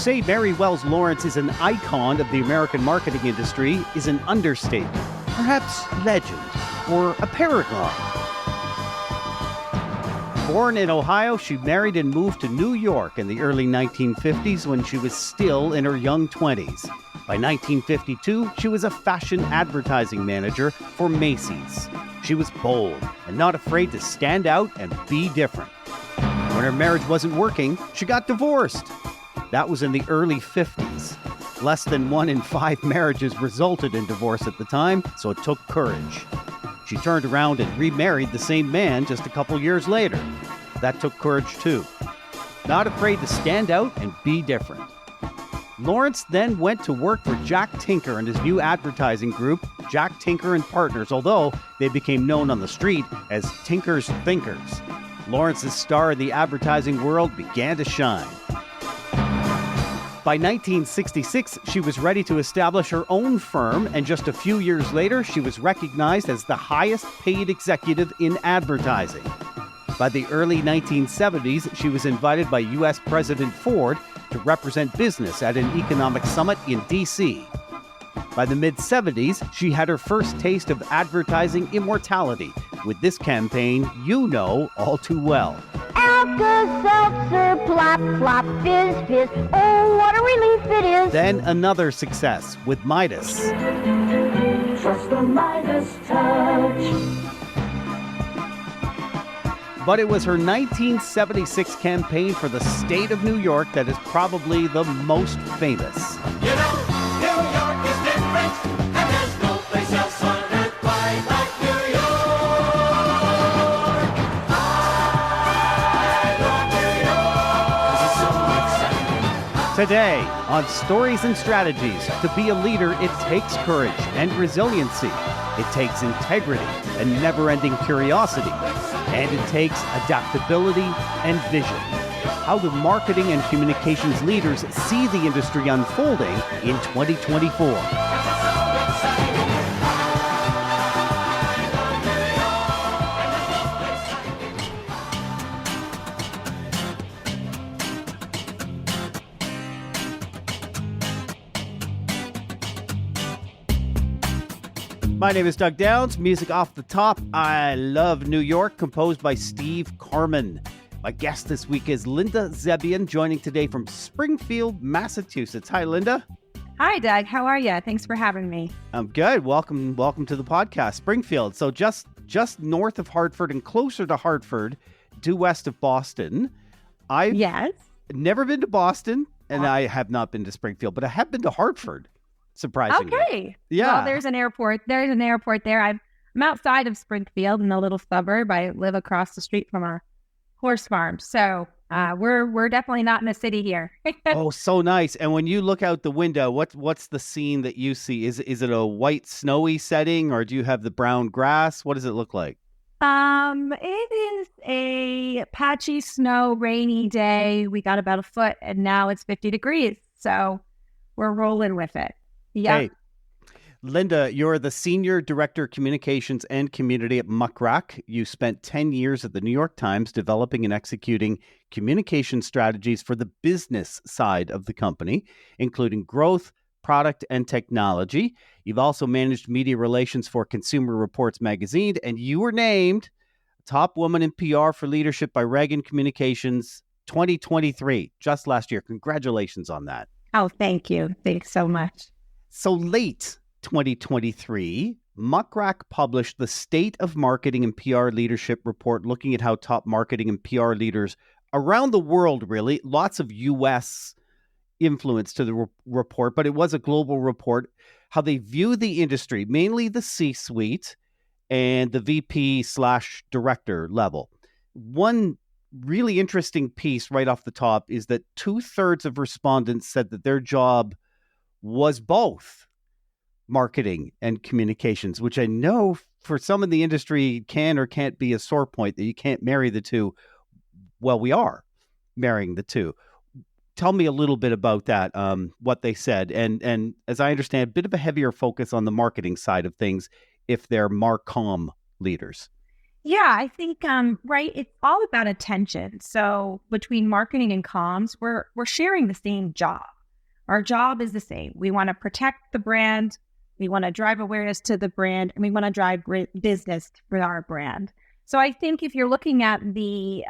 say Mary Wells Lawrence is an icon of the American marketing industry is an understatement, perhaps legend, or a paragon. Born in Ohio, she married and moved to New York in the early 1950s when she was still in her young 20s. By 1952, she was a fashion advertising manager for Macy's. She was bold and not afraid to stand out and be different. When her marriage wasn't working, she got divorced. That was in the early 50s. Less than 1 in 5 marriages resulted in divorce at the time, so it took courage. She turned around and remarried the same man just a couple years later. That took courage too. Not afraid to stand out and be different. Lawrence then went to work for Jack Tinker and his new advertising group, Jack Tinker and Partners, although they became known on the street as Tinker's Thinkers. Lawrence's star in the advertising world began to shine. By 1966, she was ready to establish her own firm, and just a few years later, she was recognized as the highest paid executive in advertising. By the early 1970s, she was invited by U.S. President Ford to represent business at an economic summit in D.C. By the mid-70s, she had her first taste of advertising immortality with this campaign you know all too well. Alka-Seltzer, plop, plop, fizz, fizz, oh, what a relief it is. Then another success with Midas. Trust the Midas touch. But it was her 1976 campaign for the state of New York that is probably the most famous. You know, New York is different, and there's no place else on earth quite like New York. I love New York, 'cause it's so exciting. Today, on Stories and Strategies, to be a leader, it takes courage and resiliency. It takes integrity and never-ending curiosity. And it takes adaptability and vision. How do marketing and communications leaders see the industry unfolding in 2024? My name is Doug Downs. Music off the top. I Love New York, composed by Steve Carman. My guest this week is Linda Zebian, joining today from Springfield, Massachusetts. Hi, Linda. Hi, Doug. How are you? Thanks for having me. I'm good. Welcome to the podcast. Springfield, so just north of Hartford and closer to Hartford, due west of Boston. I've never been to Boston, and I have not been to Springfield, but I have been to Hartford. Surprisingly. Okay. Yeah. Well, there's an airport. there. I'm outside of Springfield in a little suburb. I live across the street from our horse farm. So we're definitely not in a city here. Oh, so nice. And when you look out the window, what's the scene that you see? Is it a white snowy setting, or do you have the brown grass? What does it look like? It is a patchy snow, rainy day. We got about a foot, and now it's 50 degrees. So we're rolling with it. Yeah. Hey, Linda, you're the Senior Director of Communications and Community at Muck Rack. You spent 10 years at the New York Times developing and executing communication strategies for the business side of the company, including growth, product, and technology. You've also managed media relations for Consumer Reports magazine, and you were named Top Woman in PR for Leadership by Reagan Communications 2023, just last year. Congratulations on that. Oh, thank you. Thanks so much. So late 2023, Muck Rack published the State of Marketing and PR Leadership report, looking at how top marketing and PR leaders around the world, really, lots of U.S. influence to the report, but it was a global report, how they view the industry, mainly the C-suite and the VP/director level. One really interesting piece right off the top is that 2/3 of respondents said that their job was both marketing and communications, which I know for some in the industry can or can't be a sore point, that you can't marry the two. Well, we are marrying the two. Tell me a little bit about that, what they said. And as I understand, a bit of a heavier focus on the marketing side of things if they're Marcom leaders. Yeah, I think right. It's all about attention. So between marketing and comms, we're sharing the same job. Our job is the same. We want to protect the brand, we want to drive awareness to the brand, and we want to drive great business for our brand. So I think if you're looking at the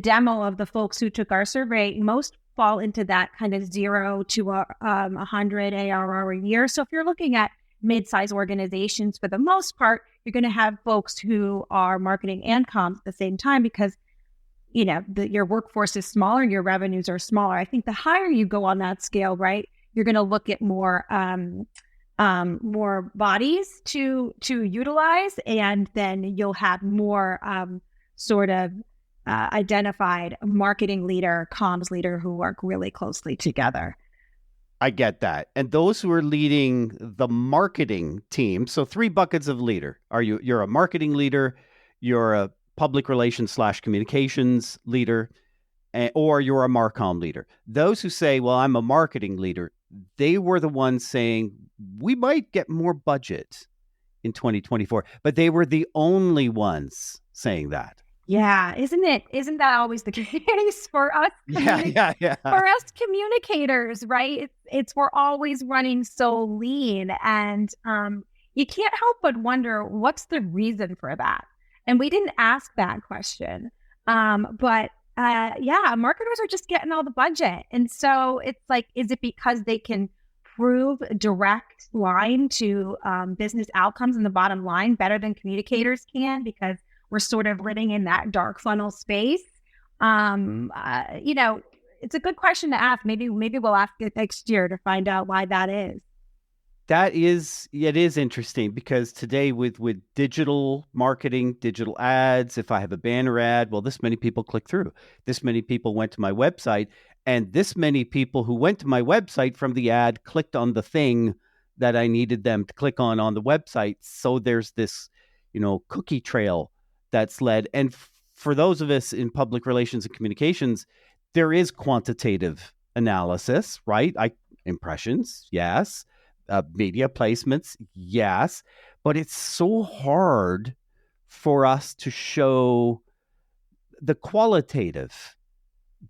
demo of the folks who took our survey, most fall into that kind of 0 to 100 ARR a year. So if you're looking at mid-sized organizations, for the most part, you're going to have folks who are marketing and comms at the same time because, you know, your workforce is smaller, your revenues are smaller. I think the higher you go on that scale, right, you're going to look at more bodies to utilize, and then you'll have more sort of identified marketing leader, comms leader who work really closely together. I get that. And those who are leading the marketing team, so 3 buckets of leader. You're a marketing leader, you're a public relations / communications leader, or you're a Marcom leader. Those who say, well, I'm a marketing leader, they were the ones saying, we might get more budget in 2024, but they were the only ones saying that. Yeah, isn't that always the case for us? Yeah. For us communicators, right? It's we're always running so lean, and you can't help but wonder what's the reason for that. And we didn't ask that question, but marketers are just getting all the budget, and so it's like, is it because they can prove direct line to business outcomes and the bottom line better than communicators can because we're sort of living in that dark funnel space? It's a good question to ask. Maybe we'll ask it next year to find out why that is. It is interesting because today with digital marketing, digital ads, if I have a banner ad, well, this many people click through. This many people went to my website, and this many people who went to my website from the ad clicked on the thing that I needed them to click on the website. So there's this, cookie trail that's led. And for those of us in public relations and communications, there is quantitative analysis, right? Impressions, yes. Media placements, yes. But it's so hard for us to show the qualitative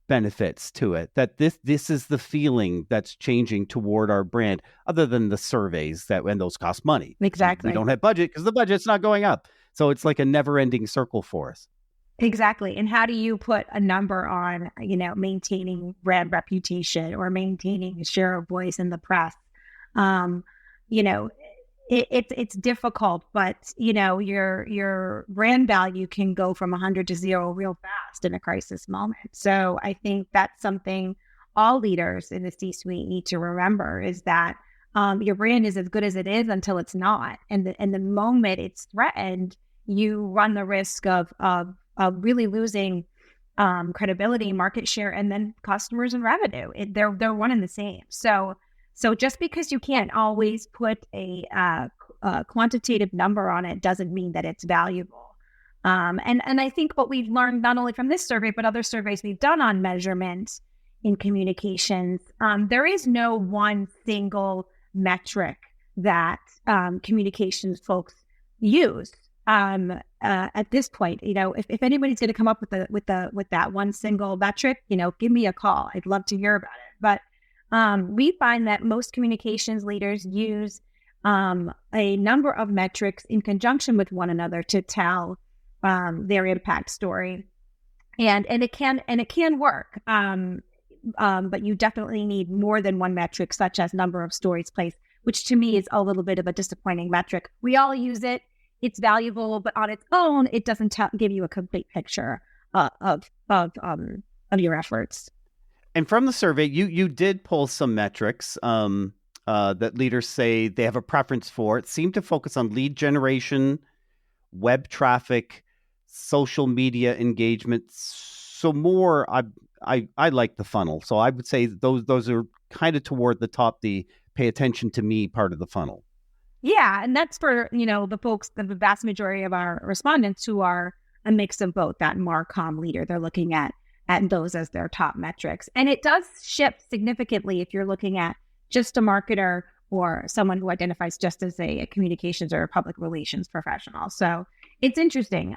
benefits to it, that this is the feeling that's changing toward our brand, other than the surveys and those cost money. Exactly. We don't have budget because the budget's not going up. So it's like a never-ending circle for us. Exactly. And how do you put a number on, maintaining brand reputation or maintaining a share of voice in the press? It's difficult, but your brand value can go from 100 to 0 real fast in a crisis moment. So I think that's something all leaders in the C-suite need to remember, is that your brand is as good as it is until it's not. And the moment it's threatened, you run the risk of really losing credibility, market share, and then customers and revenue. They're one and the same. So just because you can't always put a quantitative number on it doesn't mean that it's valuable. And I think what we've learned, not only from this survey, but other surveys we've done on measurement in communications, there is no one single metric that communications folks use at this point. If anybody's going to come up with that one single metric, give me a call. I'd love to hear about it. But we find that most communications leaders use a number of metrics in conjunction with one another to tell their impact story, and it can work. But you definitely need more than one metric, such as number of stories placed, which to me is a little bit of a disappointing metric. We all use it; it's valuable, but on its own, it doesn't give you a complete picture of your efforts. And from the survey, you did pull some metrics that leaders say they have a preference for. It seemed to focus on lead generation, web traffic, social media engagement. So more, I like the funnel. So I would say those are kind of toward the top, the pay attention to me part of the funnel. Yeah, and that's for the folks, the vast majority of our respondents who are a mix of both. That Marcom leader, they're looking at those as their top metrics. And it does shift significantly if you're looking at just a marketer or someone who identifies just as a communications or a public relations professional. So it's interesting.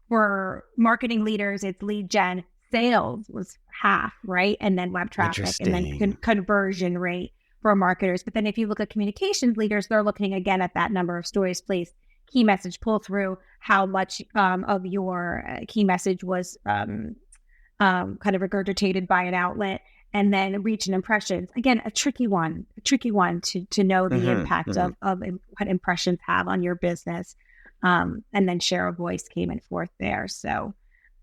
For marketing leaders, it's lead gen. Sales was half, right? And then web traffic, and then conversion rate for marketers. But then if you look at communications leaders, they're looking again at that number of stories placed, key message pull through, how much of your key message was kind of regurgitated by an outlet, and then reach and impressions. Again, a tricky one to know the impact of what impressions have on your business. And then share of voice came in fourth there. So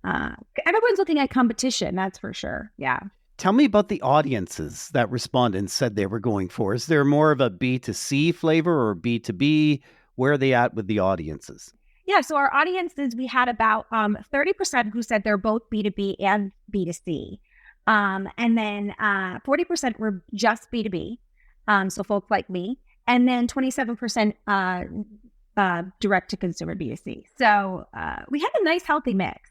everyone's looking at competition, that's for sure. Yeah. Tell me about the audiences that respondents said they were going for. Is there more of a B2C flavor or B2B? Where are they at with the audiences? Yeah, so our audiences, we had about 30% who said they're both B2B and B2C. And then 40% were just B2B, so folks like me. And then 27% direct to consumer B2C. So we had a nice healthy mix.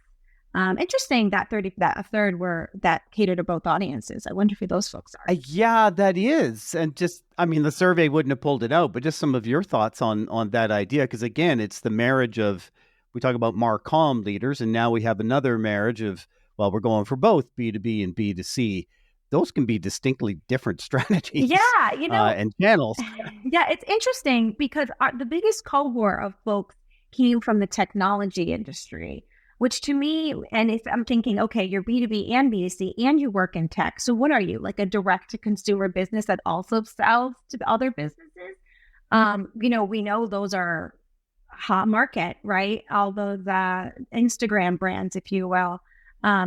Interesting that a third were that cater to both audiences. I wonder who those folks are. Yeah, that is. And the survey wouldn't have pulled it out, but just some of your thoughts on that idea. Because again, it's the marriage of, we talk about Marcom leaders, and now we have another marriage of, well, we're going for both B2B and B2C. Those can be distinctly different strategies. Yeah, and channels. Yeah, it's interesting because the biggest cohort of folks came from the technology industry, which to me, and if I'm thinking, okay, you're B2B and B2C and you work in tech. So what are you, like a direct to consumer business that also sells to other businesses? We know those are hot market, right? All those Instagram brands, if you will.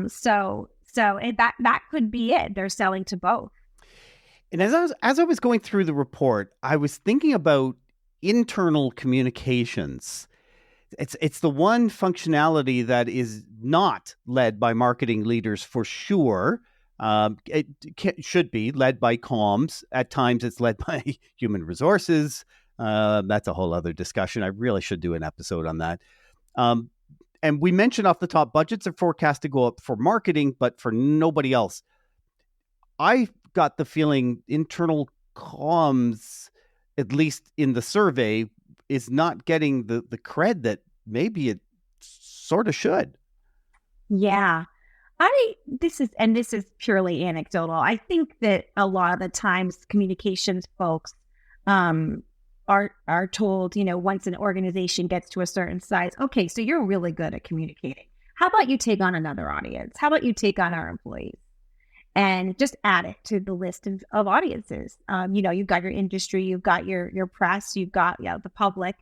So that could be it. They're selling to both. And as I was going through the report, I was thinking about internal communications. It's the one functionality that is not led by marketing leaders for sure. It should be led by comms. At times it's led by human resources. That's a whole other discussion. I really should do an episode on that. And we mentioned off the top, budgets are forecast to go up for marketing, but for nobody else. I got the feeling internal comms, at least in the survey, is not getting the cred that maybe it sort of should. Yeah. This is purely anecdotal. I think that a lot of the times communications folks are told, once an organization gets to a certain size, okay, so you're really good at communicating. How about you take on another audience? How about you take on our employees? And just add it to the list of audiences. You've got your industry, you've got your press, you've got the public.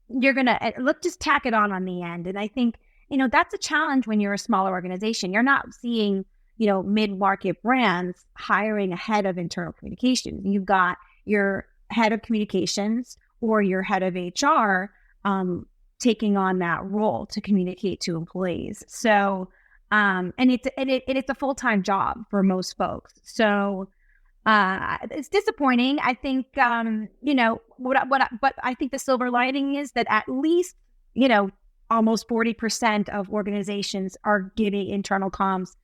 You're gonna let's just tack it on the end. And I think that's a challenge when you're a smaller organization. You're not seeing mid-market brands hiring a head of internal communications. You've got your head of communications or your head of HR taking on that role to communicate to employees. So. And it's a full-time job for most folks. So it's disappointing. I think, but I think the silver lining is that at least, almost 40% of organizations are giving internal comms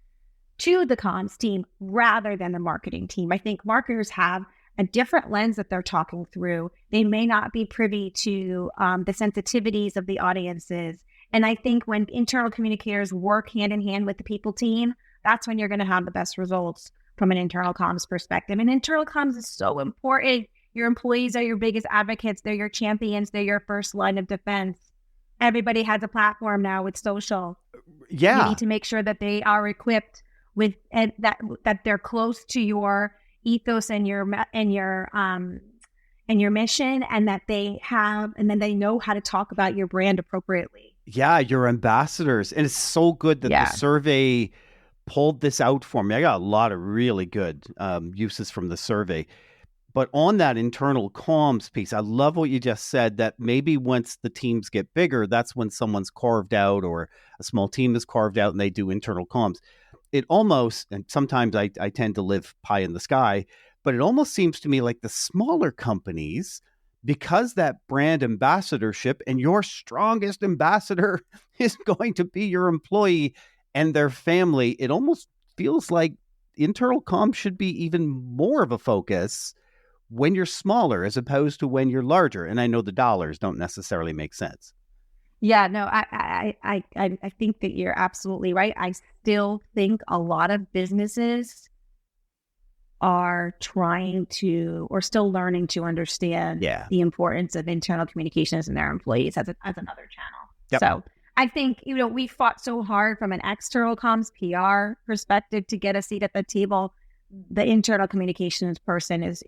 to the comms team rather than the marketing team. I think marketers have a different lens that they're talking through. They may not be privy to the sensitivities of the audiences. And I think when internal communicators work hand in hand with the people team, that's when you're going to have the best results from an internal comms perspective. And internal comms is so important. Your employees are your biggest advocates. They're your champions. They're your first line of defense. Everybody has a platform now with social. Yeah. You need to make sure that they are equipped with, and that they're close to your ethos and your mission, and that they have, and then they know how to talk about your brand appropriately. Yeah, your ambassadors. And it's so good that the survey pulled this out for me. I got a lot of really good uses from the survey. But on that internal comms piece, I love what you just said, that maybe once the teams get bigger, that's when someone's carved out or a small team is carved out and they do internal comms. It almost, and sometimes I tend to live pie in the sky, but it almost seems to me like the smaller companies, because that brand ambassadorship, and your strongest ambassador is going to be your employee and their family, it almost feels like internal comms should be even more of a focus when you're smaller as opposed to when you're larger. And I know the dollars don't necessarily make sense. Yeah, no, I think that you're absolutely right. I still think a lot of businesses are trying to, or still learning to understand the importance of internal communications in their employees as another channel. Yep. So I think, we fought so hard from an external comms PR perspective to get a seat at the table. The internal communications person is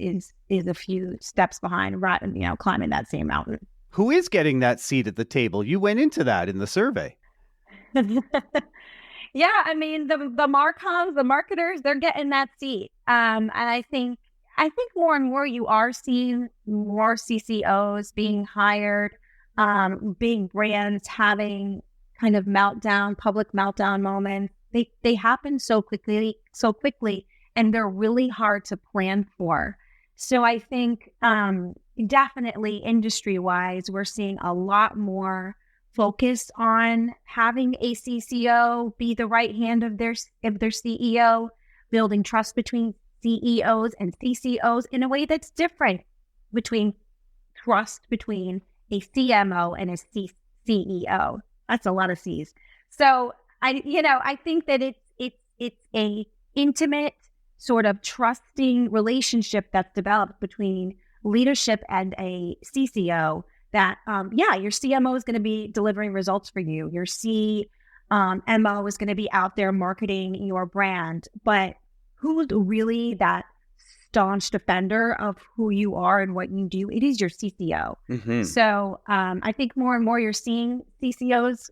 a few steps behind, climbing that same mountain. Who is getting that seat at the table? You went into that in the survey. Yeah, I mean, the marcoms, the marketers, they're getting that seat. And I think more and more you are seeing more CCOs being hired, big brands having kind of public meltdown moments. They happen so quickly, and they're really hard to plan for. So I think definitely industry-wise, we're seeing a lot more focus on having a CCO be the right hand of their CEO, building trust between CEOs and CCOs in a way that's different between trust between a CMO and a CEO. That's a lot of C's. So I think that it's a intimate sort of trusting relationship that's developed between leadership and a CCO that, your CMO is going to be delivering results for you. Your CMO is going to be out there marketing your brand. But who's really that staunch defender of who you are and what you do? It is your CCO. Mm-hmm. So I think more and more you're seeing CCOs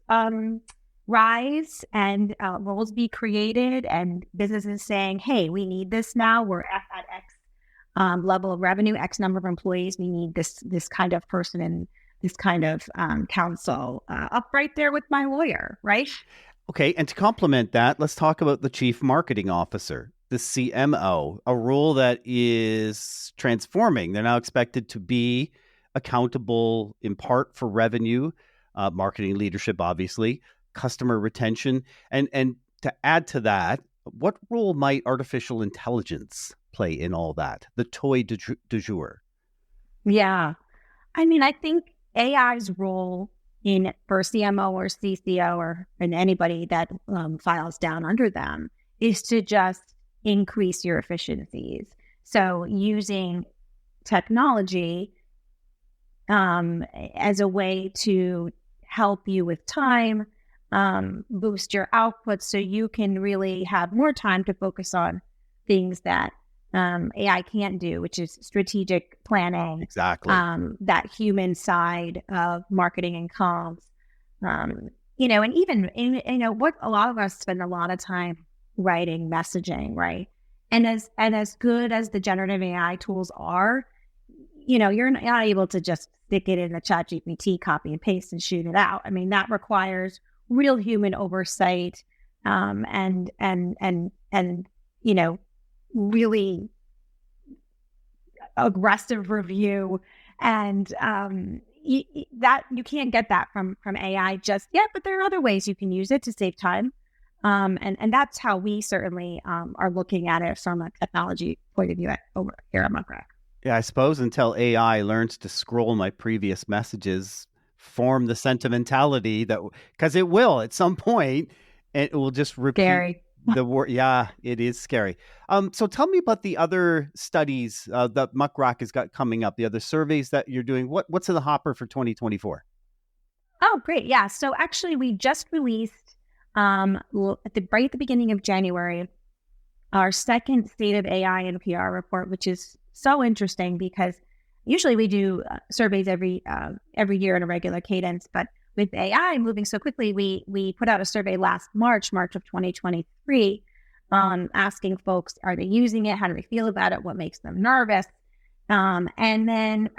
rise and roles be created and businesses saying, hey, we need this now. We're at that X level of revenue, X number of employees. We need this kind of person and this kind of counsel up right there with my lawyer, right? Okay, and to complement that, let's talk about the Chief Marketing Officer, the CMO, a role that is transforming. They're now expected to be accountable in part for revenue, marketing leadership, obviously, customer retention. And to add to that, what role might artificial intelligence play in all that? The toy du jour. Yeah. I mean, I think AI's role for CMO or CCO or in anybody that files down under them is to just increase your efficiencies. So using technology as a way to help you with time, boost your output so you can really have more time to focus on things that AI can't do, which is strategic planning. Exactly. That human side of marketing and comms. And even, what a lot of us spend a lot of time writing messaging, right? And as good as the generative AI tools are, you're not able to just stick it in the ChatGPT, copy and paste and shoot it out. I mean, that requires real human oversight, and really aggressive review, and that you can't get that from AI just yet. But there are other ways you can use it to save time, and that's how we certainly are looking at it from a technology point of view over here at Muck Rack. Yeah, I suppose until AI learns to scroll my previous messages, form the sentimentality that, because it will at some point, and it will just repeat. Scary. The word. Yeah, it is scary. So tell me about the other studies that Muck Rack has got coming up, the other surveys that you're doing. What's in the hopper for 2024? Oh, great. Yeah. So actually we just released right at the beginning of January, our second State of AI and PR report, which is so interesting because usually we do surveys every year in a regular cadence, but with AI moving so quickly, we put out a survey last March of 2023, asking folks, are they using it? How do they feel about it? What makes them nervous? And then,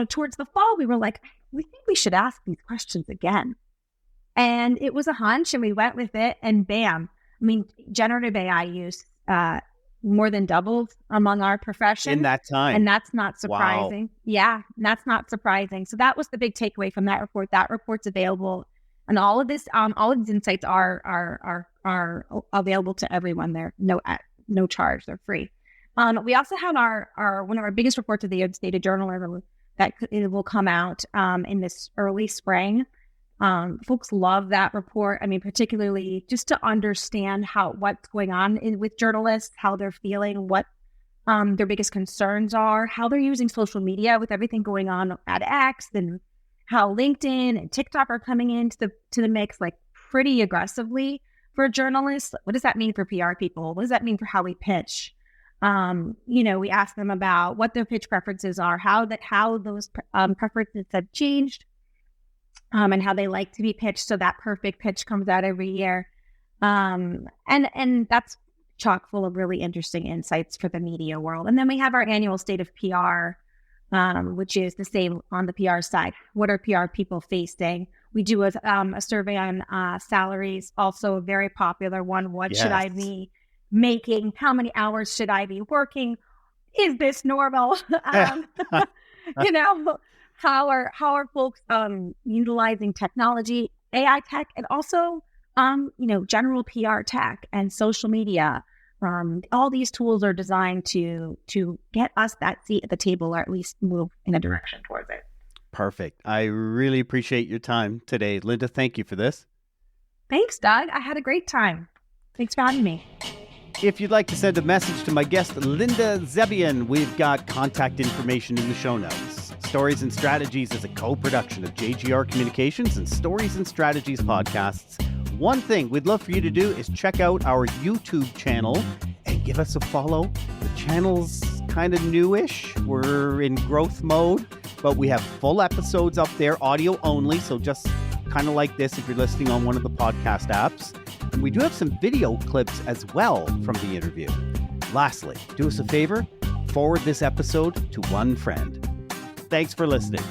towards the fall, we were like, we think we should ask these questions again. And it was a hunch and we went with it and bam. I mean, generative AI use more than doubled among our profession. In that time. And that's not surprising. Wow. Yeah, that's not surprising. So that was the big takeaway from that report. That report's available. And all of these insights are available to everyone. They're no no charge. They're free. We also have our one of our biggest reports of the year, the State of Journalism, that it will come out in this early spring. Folks love that report. I mean, particularly just to understand what's going on with journalists, how they're feeling, what their biggest concerns are, how they're using social media with everything going on at X, and how LinkedIn and TikTok are coming into the mix like pretty aggressively for journalists. What does that mean for PR people? What does that mean for how we pitch? We ask them about what their pitch preferences are, how those preferences have changed, and how they like to be pitched. So that perfect pitch comes out every year. And that's chock full of really interesting insights for the media world. And then we have our annual State of PR, which is the same on the PR side. What are PR people facing? We do a survey on salaries, also a very popular one. What should I be making? How many hours should I be working? Is this normal? How are folks utilizing technology, AI tech, and also general PR tech and social media? All these tools are designed to get us that seat at the table, or at least move in a direction towards it. Perfect. I really appreciate your time today. Linda, thank you for this. Thanks, Doug. I had a great time. Thanks for having me. If you'd like to send a message to my guest, Linda Zebian, we've got contact information in the show notes. Stories and Strategies is a co-production of JGR Communications and Stories and Strategies podcasts. One thing we'd love for you to do is check out our YouTube channel and give us a follow. The channel's kind of newish. We're in growth mode, but we have full episodes up there, audio only. So just kind of like this if you're listening on one of the podcast apps. And we do have some video clips as well from the interview. Lastly, do us a favor, forward this episode to one friend. Thanks for listening.